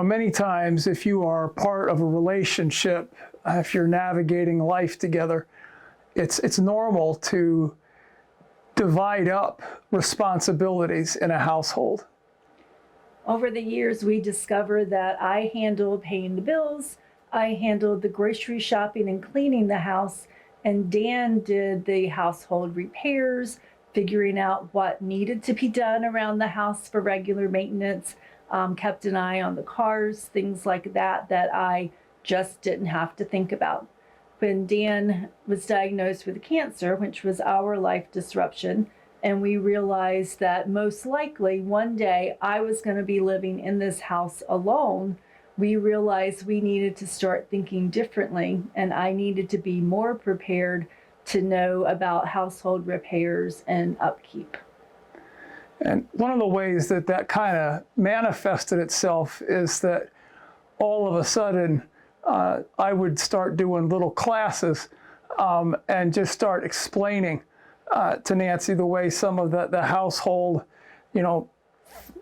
many times if you are part of a relationship, if you're navigating life together, it's normal to divide up responsibilities in a household. Over the years, we discovered that I handled paying the bills, I handled the grocery shopping and cleaning the house, and Dan did the household repairs, figuring out what needed to be done around the house for regular maintenance, kept an eye on the cars, things like that, that I just didn't have to think about. When Dan was diagnosed with cancer, which was our life disruption, and we realized that most likely one day I was going to be living in this house alone, we realized we needed to start thinking differently, and I needed to be more prepared to know about household repairs and upkeep. And one of the ways that that kind of manifested itself is that all of a sudden I would start doing little classes and just start explaining to Nancy the way some of the household,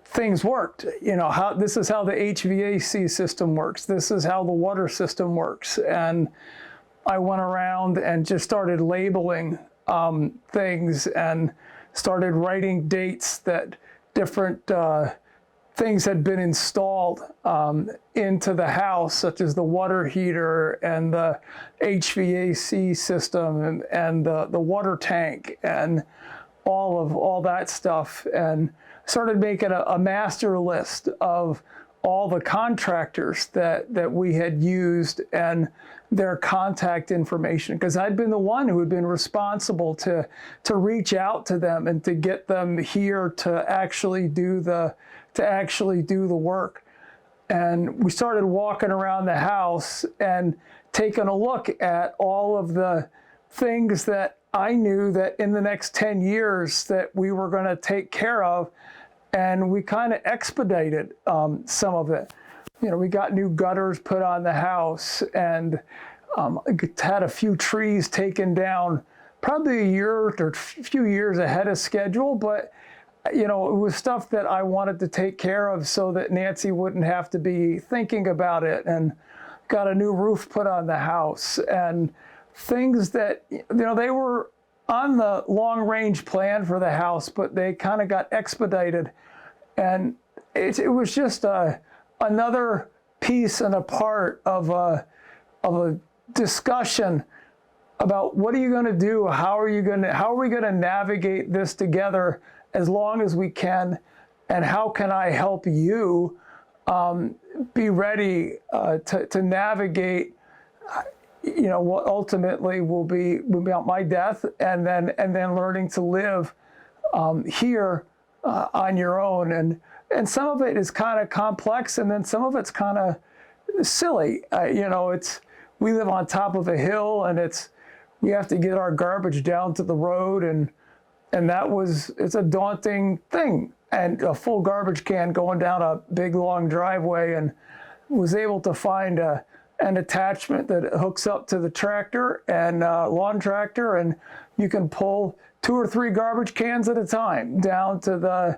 things worked. How this is how the HVAC system works. This is how the water system works. And I went around and just started labeling things and started writing dates that different things had been installed into the house, such as the water heater and the HVAC system and the water tank and all that stuff, and started making a master list of all the contractors that we had used and their contact information, because I'd been the one who had been responsible to reach out to them and to get them here to actually do the work. And we started walking around the house and taking a look at all of the things that I knew that in the next 10 years that we were going to take care of, and we kind of expedited some of it. We got new gutters put on the house, and had a few trees taken down probably a year or a few years ahead of schedule, but it was stuff that I wanted to take care of so that Nancy wouldn't have to be thinking about it, and got a new roof put on the house, and things that, they were on the long-range plan for the house, but they kind of got expedited. And it was just another piece and a part of a discussion about what are you going to do? How are we going to navigate this together as long as we can? And how can I help you be ready to navigate what ultimately will be about my death, and then learning to live here on your own. And some of it is kind of complex, and then some of it's kind of silly. We live on top of a hill, and we have to get our garbage down to the road, and it's a daunting thing. And a full garbage can going down a big long driveway, and was able to find an attachment that hooks up to the tractor and lawn tractor, and you can pull 2 or 3 garbage cans at a time down to the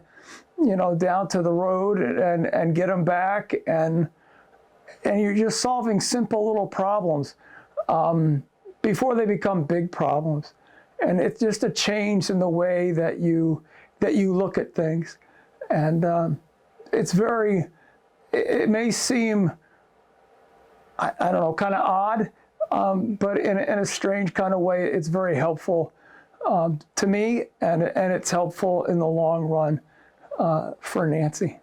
road and get them back, and you're just solving simple little problems before they become big problems. And it's just a change in the way that you look at things, and it may seem, I don't know, kind of odd, but in a strange kind of way, it's very helpful to me, and it's helpful in the long run for Nancy.